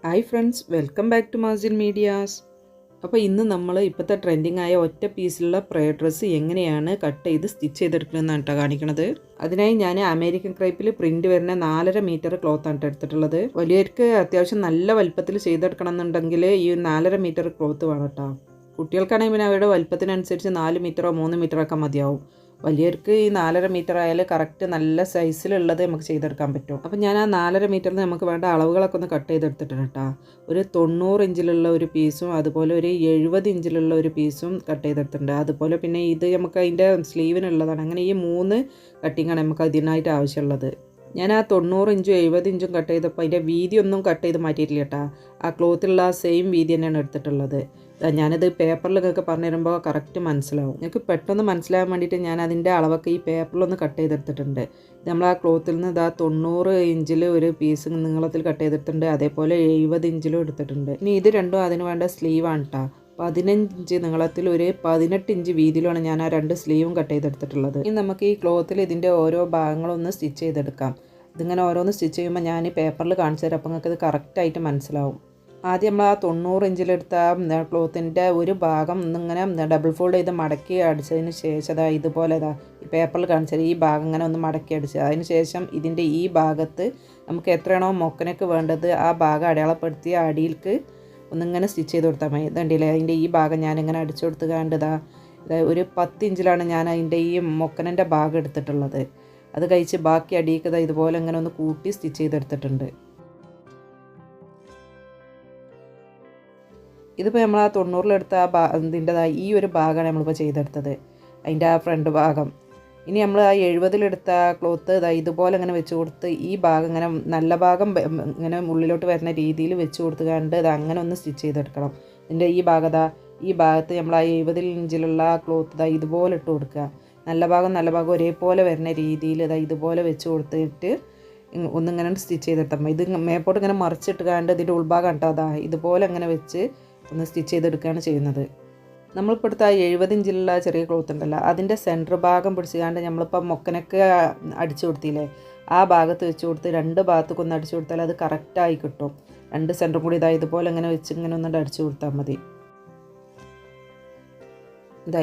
Hi friends, welcome back to Mazin medias. അപ്പോൾ ഇന്ന് നമ്മൾ ഇപ്പോഴത്തെ ട്രെൻഡിങ് ആയ ഒറ്റ പീസിലുള്ള പ്രയർ ഡ്രസ്സ് എങ്ങനെയാണ് കട്ട് ചെയ്ത് സ്റ്റിച്ച് ചെയ്തെടുക്കുന്നതെന്നാണ് കേട്ടോ കാണിക്കണത്. അതിനായി ഞാൻ അമേരിക്കൻ ക്രൈപ്പിൽ പ്രിൻറ്റ് വരുന്ന 4.5 മീറ്റർ ക്ലോത്താണ് എടുത്തിട്ടുള്ളത്. വലിയവർക്ക് അത്യാവശ്യം നല്ല വലുപ്പത്തിൽ ചെയ്തെടുക്കണം എന്നുണ്ടെങ്കിൽ ഈ 4.5 മീറ്റർ ക്ലോത്ത് വേണം കേട്ടോ. കുട്ടികൾക്കാണെങ്കിൽ പിന്നെ അവരുടെ വലുപ്പത്തിനനുസരിച്ച് 4 മീറ്ററോ 3 മീറ്ററൊക്കെ മതിയാവും. വലിയവർക്ക് ഈ 4.5 മീറ്റർ ആയാൽ കറക്റ്റ് നല്ല സൈസിലുള്ളത് നമുക്ക് ചെയ്തെടുക്കാൻ പറ്റും. അപ്പം ഞാൻ ആ 4.5 മീറ്ററിന് നമുക്ക് വേണ്ട അളവുകളൊക്കെ ഒന്ന് കട്ട് ചെയ്തെടുത്തിട്ടുണ്ട് കേട്ടോ. ഒരു 90 ഇഞ്ചിലുള്ള ഒരു പീസും അതുപോലെ ഒരു 70 ഇഞ്ചിലുള്ള ഒരു പീസും കട്ട് ചെയ്തെടുത്തിട്ടുണ്ട്. അതുപോലെ പിന്നെ ഇത് നമുക്ക് അതിൻ്റെ സ്ലീവിനുള്ളതാണ്. അങ്ങനെ ഈ 3 കട്ടിങ്ങാണ് നമുക്ക് അതിനായിട്ട് ആവശ്യമുള്ളത്. ഞാൻ ആ 90 ഇഞ്ചും 70 ഇഞ്ചും കട്ട് ചെയ്തപ്പോൾ അതിൻ്റെ വീതി ഒന്നും കട്ട് ചെയ്ത് മാറ്റിയിട്ടില്ല കേട്ടോ. ആ ക്ലോത്തിലുള്ള ആ സെയിം വീതി തന്നെയാണ് എടുത്തിട്ടുള്ളത്. ഞാനിത് പേപ്പറിൽ നിങ്ങൾക്ക് പറഞ്ഞു തരുമ്പോൾ കറക്റ്റ് മനസ്സിലാവും. നിങ്ങൾക്ക് പെട്ടെന്ന് മനസ്സിലാകാൻ വേണ്ടിയിട്ട് ഞാൻ അതിൻ്റെ അളവൊക്കെ ഈ പേപ്പറിലൊന്ന് കട്ട് ചെയ്തെടുത്തിട്ടുണ്ട്. നമ്മൾ ആ ക്ലോത്തിൽ നിന്ന് ഇതാ 90 ഇഞ്ചിൽ ഒരു പീസ് നീളത്തിൽ കട്ട് ചെയ്തിട്ടുണ്ട്. അതേപോലെ 70 ഇഞ്ചിലും എടുത്തിട്ടുണ്ട്. ഇനി ഇത് രണ്ടും അതിന് വേണ്ട സ്ലീവാണ് കേട്ടോ. 15 ഇഞ്ച് നീളത്തിൽ ഒരു 18 ഇഞ്ച് വീതിയിലാണ് ഞാൻ ആ 2 സ്ലീവും കട്ട് ചെയ്തെടുത്തിട്ടുള്ളത്. ഇനി നമുക്ക് ഈ ക്ലോത്തിൽ ഇതിൻ്റെ ഓരോ ഭാഗങ്ങളൊന്ന് സ്റ്റിച്ച് ചെയ്തെടുക്കാം. ഇതിങ്ങനെ ഓരോന്ന് സ്റ്റിച്ച് ചെയ്യുമ്പോൾ ഞാൻ ഈ പേപ്പറിൽ കാണിച്ചു തരാം. അപ്പോൾ നിങ്ങൾക്ക് ഇത് കറക്റ്റായിട്ട് മനസ്സിലാവും. ആദ്യം നമ്മൾ ആ 90 ഇഞ്ചിലെടുത്ത ക്ലോത്തിൻ്റെ ഒരു ഭാഗം ഇങ്ങനെ ഡബിൾ ഫോൾഡ് ചെയ്ത് മടക്കി അടിച്ചതിന് ശേഷം ഇതുപോലെ ഈ പേപ്പറിൽ കാണിച്ചത് ഈ ഭാഗം ഇങ്ങനെ ഒന്ന് മടക്കി അടിച്ച് അതിന് ശേഷം ഇതിൻ്റെ ഈ ഭാഗത്ത് നമുക്ക് എത്രയാണോ മൊക്കനക്ക് വേണ്ടത് ആ ഭാഗം അടയാളപ്പെടുത്തി അടിയിലേക്ക് ഒന്നിങ്ങനെ സ്റ്റിച്ച് ചെയ്ത് കൊടുത്താൽ മതി. ഇതുണ്ടല്ലേ, അതിൻ്റെ ഈ ഭാഗം ഞാനിങ്ങനെ അടിച്ചു കൊടുത്ത് കണ്ടതാ. ഒരു 10 ഇഞ്ചിലാണ് ഞാൻ അതിൻ്റെ ഈ മൊക്കനൻ്റെ ഭാഗം എടുത്തിട്ടുള്ളത്. അത് കഴിച്ച് ബാക്കി അടിയിക്കത ഇതുപോലെ ഇങ്ങനെ ഒന്ന് കൂട്ടി സ്റ്റിച്ച് ചെയ്തെടുത്തിട്ടുണ്ട്. ഇതിപ്പോൾ നമ്മൾ ആ 90-ലെടുത്ത ആ ഇതിൻ്റെതായി ഈ ഒരു ഭാഗമാണ് നമ്മളിപ്പോൾ ചെയ്തെടുത്തത്, അതിൻ്റെ ആ ഫ്രണ്ട് ഭാഗം. ഇനി നമ്മൾ ആ 70-ലെടുത്ത ക്ലോത്ത് ഇതുപോലെ ഇങ്ങനെ വെച്ച് കൊടുത്ത് ഈ ഭാഗം ഇങ്ങനെ നല്ല ഭാഗം ഇങ്ങനെ ഉള്ളിലോട്ട് വരുന്ന രീതിയിൽ വെച്ച് കൊടുത്ത് കണ്ട് അങ്ങനെ ഒന്ന് സ്റ്റിച്ച് ചെയ്തെടുക്കണം. ഇതിൻ്റെ ഈ ഭാഗത്ത് നമ്മൾ ആ 70 ഇഞ്ചിലുള്ള ക്ലോത്ത് ഇതുപോലെ ഇട്ട് കൊടുക്കുക. നല്ല ഭാഗം ഒരേപോലെ വരുന്ന രീതിയിൽ ഇതുപോലെ വെച്ച് കൊടുത്തിട്ട് ഒന്നിങ്ങനെ സ്റ്റിച്ച് ചെയ്തെടുത്താൽ മതി. ഇത് മേപ്പോട്ട് ഇങ്ങനെ മറിച്ചിട്ട് കണ്ട് ഇതിൻ്റെ ഉൾഭാഗം കേട്ടോ ഇതുപോലെ അങ്ങനെ വെച്ച് ഒന്ന് സ്റ്റിച്ച് ചെയ്തെടുക്കുകയാണ് ചെയ്യുന്നത്. നമ്മളിപ്പോൾ എടുത്ത 70 ഇഞ്ചിലുള്ള ചെറിയ ക്ലോത്ത് ഉണ്ടല്ലോ, അതിൻ്റെ സെൻറ്റർ ഭാഗം പിടിച്ചുകൊണ്ട് നമ്മളിപ്പോൾ മൊക്കനൊക്കെ അടിച്ചു കൊടുത്തില്ലേ, ആ ഭാഗത്ത് വെച്ച് കൊടുത്ത് 2 ഭാഗത്തേക്ക് ഒന്ന് അടിച്ചു കൊടുത്താൽ അത് കറക്റ്റായി കിട്ടും. 2 സെൻറ്ററും കൂടി ഇതുപോലെ ഇങ്ങനെ വെച്ച് ഇങ്ങനെ ഒന്ന് അടിച്ചു കൊടുത്താൽ മതി.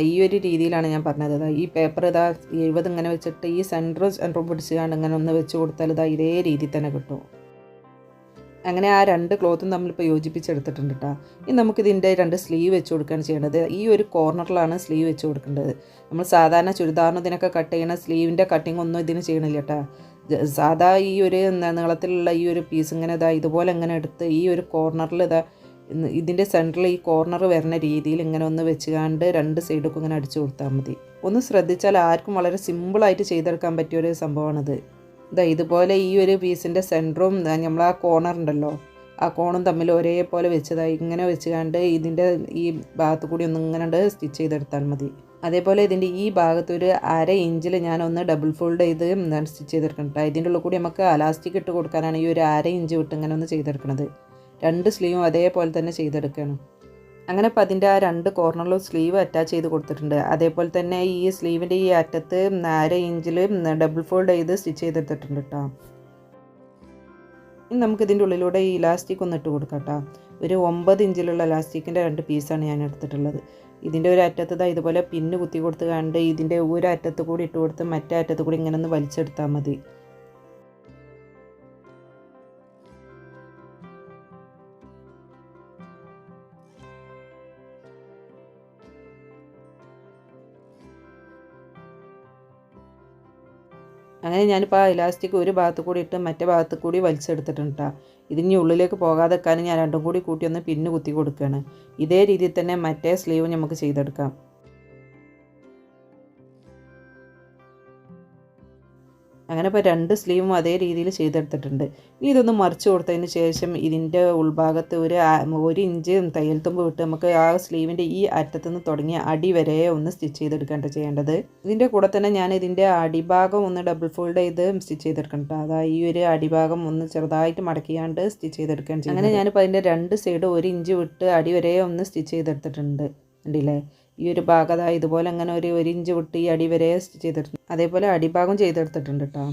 ഈ ഒരു രീതിയിലാണ് ഞാൻ പറഞ്ഞത്. ഈ പേപ്പർ 70 ഇങ്ങനെ വെച്ചിട്ട് ഈ സെൻറ്ററും പിടിച്ചുകൊണ്ട് ഇങ്ങനെ ഒന്ന് വെച്ച് കൊടുത്താൽ ഇതേ രീതിയിൽ തന്നെ കിട്ടും. അങ്ങനെ ആ 2 ക്ലോത്തും നമ്മളിപ്പോൾ യോജിപ്പിച്ചെടുത്തിട്ടുണ്ട് കേട്ടോ. ഇനി നമുക്കിതിൻ്റെ 2 സ്ലീവ് വെച്ച് കൊടുക്കുകയാണ് ചെയ്യേണ്ടത്. ഈ ഒരു കോർണറിലാണ് സ്ലീവ് വെച്ച് കൊടുക്കേണ്ടത്. നമ്മൾ സാധാരണ ചുരിദാറിന് ഇതിനൊക്കെ കട്ട് ചെയ്യുന്ന സ്ലീവിൻ്റെ കട്ടിങ് ഒന്നും ഇതിന് ചെയ്യണില്ല കേട്ടോ. സാധാ ഈ ഒരു നീളത്തിലുള്ള ഈ ഒരു പീസ് ഇങ്ങനെ ഇതുപോലെ ഇങ്ങനെ എടുത്ത് ഈ ഒരു കോർണറിൽ ഇതിൻ്റെ സെൻറ്ററിൽ ഈ കോർണർ വരുന്ന രീതിയിൽ ഇങ്ങനെ ഒന്ന് വെച്ചുകൊണ്ട് 2 സൈഡൊക്കെ ഇങ്ങനെ അടിച്ചു കൊടുത്താൽ മതി. ഒന്ന് ശ്രദ്ധിച്ചാൽ ആർക്കും വളരെ സിമ്പിളായിട്ട് ചെയ്തെടുക്കാൻ പറ്റിയൊരു സംഭവമാണിത്. ഇതുപോലെ ഈ ഒരു പീസിൻ്റെ സെൻറ്ററും നമ്മൾ ആ കോർണറുണ്ടല്ലോ, ആ കോണും തമ്മിൽ ഒരേപോലെ വെച്ചതായി ഇങ്ങനെ വെച്ചുകൊണ്ട് ഇതിൻ്റെ ഈ ഭാഗത്ത് കൂടി ഒന്ന് ഇങ്ങനെ സ്റ്റിച്ച് ചെയ്തെടുത്താൽ മതി. അതേപോലെ ഇതിൻ്റെ ഈ ഭാഗത്ത് ഒരു 1/2 ഇഞ്ചിൽ ഞാനൊന്ന് ഡബിൾ ഫോൾഡ് ചെയ്ത് സ്റ്റിച്ച് ചെയ്തെടുക്കണം കേട്ടോ. ഇതിൻ്റെ ഉള്ളിൽ കൂടി നമുക്ക് അലാസ്റ്റിക് ഇട്ട് കൊടുക്കാനാണ് ഈ ഒരു 1/2 ഇഞ്ച് വിട്ട് ഇങ്ങനെ ഒന്ന് ചെയ്തെടുക്കുന്നത്. 2 സ്ലീവും അതേപോലെ തന്നെ ചെയ്തെടുക്കണം. അങ്ങനെ അപ്പോൾ അതിൻ്റെ ആ 2 കോർണറിലും സ്ലീവ് അറ്റാച്ച് ചെയ്ത് കൊടുത്തിട്ടുണ്ട്. അതേപോലെ തന്നെ ഈ സ്ലീവിൻ്റെ ഈ അറ്റത്ത് 1/2 ഇഞ്ചിൽ ഡബിൾ ഫോൾഡ് ചെയ്ത് സ്റ്റിച്ച് ചെയ്തെടുത്തിട്ടുണ്ട് കേട്ടോ. ഇനി നമുക്കിതിൻ്റെ ഉള്ളിലൂടെ ഈ ഇലാസ്റ്റിക് ഒന്ന് ഇട്ട് കൊടുക്കാം കേട്ടോ. ഒരു 9 ഇഞ്ചിലുള്ള ഇലാസ്റ്റിക്കിൻ്റെ 2 പീസാണ് ഞാൻ എടുത്തിട്ടുള്ളത്. ഇതിൻ്റെ ഒരു അറ്റത്ത് ഇതുപോലെ പിന്ന് കുത്തി കൊടുത്ത് കണ്ട് ഇതിൻ്റെ ഒരു അറ്റത്ത് കൂടി ഇട്ട് കൊടുത്ത് മറ്റേ അറ്റത്ത് കൂടി ഇങ്ങനെ ഒന്ന് വലിച്ചെടുത്താൽ മതി. അങ്ങനെ ഞാനിപ്പോൾ ആ ഇലാസ്റ്റിക് ഒരു ഭാഗത്ത് കൂടി ഇട്ട് മറ്റേ ഭാഗത്ത് കൂടി വലിച്ചെടുത്തിട്ടുണ്ട് കേട്ടോ. ഇതിനി ഉള്ളിലേക്ക് പോകാതെ വെക്കാൻ ഞാൻ 2 കൂടി കൂട്ടി ഒന്ന് പിന്ന് കുത്തി കൊടുക്കുകയാണ്. ഇതേ രീതിയിൽ തന്നെ മറ്റേ സ്ലീവ് നമുക്ക് ചെയ്തെടുക്കാം. അങ്ങനെ ഇപ്പോൾ 2 സ്ലീവും അതേ രീതിയിൽ ചെയ്തെടുത്തിട്ടുണ്ട്. ഇനി ഇതൊന്ന് മറിച്ച് കൊടുത്തതിന് ശേഷം ഇതിൻ്റെ ഉൾഭാഗത്ത് ഒരു 1 ഇഞ്ച് തയ്യൽ തുമ്പ് വിട്ട് നമുക്ക് ആ സ്ലീവിൻ്റെ ഈ അറ്റത്തുനിന്ന് തുടങ്ങിയ അടി വരെ ഒന്ന് സ്റ്റിച്ച് ചെയ്തെടുക്കേണ്ട ചെയ്യേണ്ടത്. ഇതിൻ്റെ കൂടെ തന്നെ ഞാൻ ഇതിൻ്റെ അടിഭാഗം ഒന്ന് ഡബിൾ ഫോൾഡ് ചെയ്ത് സ്റ്റിച്ച് ചെയ്തെടുക്കണം. ഈ ഒരു അടിഭാഗം ഒന്ന് ചെറുതായിട്ട് മടക്കിയാണ്ട് സ്റ്റിച്ച് ചെയ്തെടുക്കുകയാണ് ചെയ്യുന്നത്. അങ്ങനെ ഞാനിപ്പോൾ അതിൻ്റെ 2 സൈഡ് 1 ഇഞ്ച് വിട്ട് അടി വരെ ഒന്ന് സ്റ്റിച്ച് ചെയ്തെടുത്തിട്ടുണ്ട്. ഉണ്ടല്ലേ, ഈ ഒരു ഭാഗം ഇതുപോലെ അങ്ങനെ ഒരു ഇഞ്ച് വിട്ട് ഈ അടി വരെ സ്റ്റിച്ച് ചെയ്തെടുത്തിട്ടുണ്ട്. അതേപോലെ അടിഭാഗം ചെയ്തെടുത്തിട്ടുണ്ട് കേട്ടോ.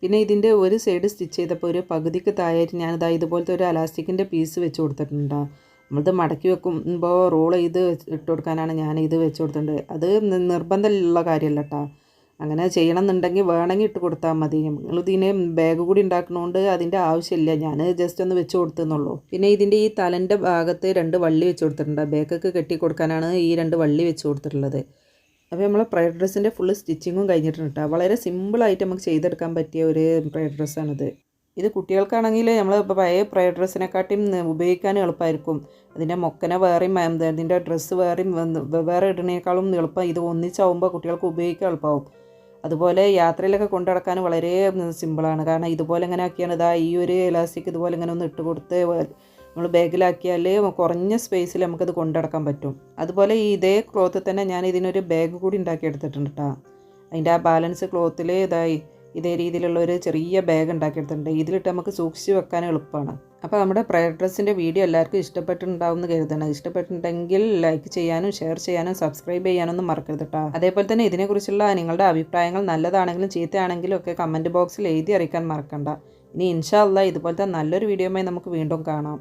പിന്നെ ഇതിൻ്റെ ഒരു സൈഡ് സ്റ്റിച്ച് ചെയ്തപ്പോൾ ഒരു പകുതിക്ക് താഴായിട്ട് ഞാനിതാ ഇതുപോലത്തെ ഒരു അലാസ്റ്റിക്കിൻ്റെ പീസ് വെച്ച് കൊടുത്തിട്ടുണ്ട്. നമ്മളിത് മടക്കി വെക്കുമ്പോൾ റോൾ ചെയ്ത് ഇട്ട് കൊടുക്കാനാണ് ഞാൻ ഇത് വെച്ച് കൊടുത്തിട്ടുണ്ട്. അത് നിർബന്ധമുള്ള കാര്യമല്ല കേട്ടോ. അങ്ങനെ ചെയ്യണം എന്നുണ്ടെങ്കിൽ വേണമെങ്കിൽ ഇട്ട് കൊടുത്താൽ മതി. നമ്മളിതിന് ബാഗ് കൂടി ഉണ്ടാക്കണോണ്ട് അതിൻ്റെ ആവശ്യമില്ല. ഞാൻ ജസ്റ്റ് ഒന്ന് വെച്ച് കൊടുത്തെന്നുള്ളൂ. പിന്നെ ഇതിൻ്റെ ഈ തലൻ്റെ ഭാഗത്ത് 2 വള്ളി വെച്ച് കൊടുത്തിട്ടുണ്ട്. ബാഗൊക്കെ കെട്ടി കൊടുക്കാനാണ് ഈ 2 വള്ളി വെച്ച് കൊടുത്തിട്ടുള്ളത്. അപ്പോൾ നമ്മളെ പ്രയർ ഡ്രസ്സിൻ്റെ ഫുള്ള് സ്റ്റിച്ചിങ്ങും കഴിഞ്ഞിട്ടുണ്ട് കേട്ടോ. വളരെ സിമ്പിളായിട്ട് നമുക്ക് ചെയ്തെടുക്കാൻ പറ്റിയ ഒരു പ്രയർ ഡ്രസ്സാണിത്. ഇത് കുട്ടികൾക്കാണെങ്കിൽ നമ്മൾ പഴയ പ്രയർ ഡ്രസ്സിനെക്കാട്ടിയും ഉപയോഗിക്കാൻ എളുപ്പമായിരിക്കും. അതിൻ്റെ മൊക്കനെ വേറെയും അതിൻ്റെ ഡ്രസ്സ് വേറെ ഇടുന്നതിനേക്കാളും എളുപ്പം ഇത് ഒന്നിച്ചാവുമ്പോൾ കുട്ടികൾക്ക് ഉപയോഗിക്കാൻ എളുപ്പമാവും. അതുപോലെ യാത്രയിലൊക്കെ കൊണ്ടു നടക്കാൻ വളരെ സിമ്പിളാണ്. കാരണം ഇതുപോലെ ഇങ്ങനെ ആക്കിയാണ് ഈ ഒരു ഇലാസ്റ്റിക് ഇതുപോലെ ഇങ്ങനെ ഒന്ന് ഇട്ട് കൊടുത്ത് നമ്മൾ ബാഗിലാക്കിയാൽ കുറഞ്ഞ സ്പേസിൽ നമുക്കത് കൊണ്ടു നടക്കാൻ പറ്റും. അതുപോലെ ഇതേ ക്ലോത്ത് തന്നെ ഞാൻ ഇതിനൊരു ബാഗ് കൂടി ഉണ്ടാക്കിയെടുത്തിട്ടുണ്ട് കേട്ടോ. അതിൻ്റെ ആ ബാലൻസ് ക്ലോത്തിൽ ഇതേ രീതിയിലുള്ള ഒരു ചെറിയ ബാഗ് ഉണ്ടാക്കിയെടുത്തിട്ടുണ്ട്. ഇതിലിട്ട് നമുക്ക് സൂക്ഷിച്ച് വെക്കാൻ എളുപ്പമാണ്. അപ്പോൾ നമ്മുടെ പ്രയർ ഡ്രസ്സിൻ്റെ വീഡിയോ എല്ലാവർക്കും ഇഷ്ടപ്പെട്ടിട്ടുണ്ടാവും എന്ന് കരുതണം. ഇഷ്ടപ്പെട്ടിട്ടുണ്ടെങ്കിൽ ലൈക്ക് ചെയ്യാനും ഷെയർ ചെയ്യാനും സബ്സ്ക്രൈബ് ചെയ്യാനൊന്നും മറക്കരുത് കേട്ടോ. അതേപോലെ തന്നെ ഇതിനെക്കുറിച്ചുള്ള നിങ്ങളുടെ അഭിപ്രായങ്ങൾ നല്ലതാണെങ്കിലും ചീത്തയാണെങ്കിലും ഒക്കെ കമൻറ്റ് ബോക്സിൽ എഴുതി അറിയിക്കാൻ മറക്കണ്ട. ഇനി ഇൻഷാ അല്ലാഹ് ഇതുപോലത്തെ നല്ലൊരു വീഡിയോയുമായി നമുക്ക് വീണ്ടും കാണാം.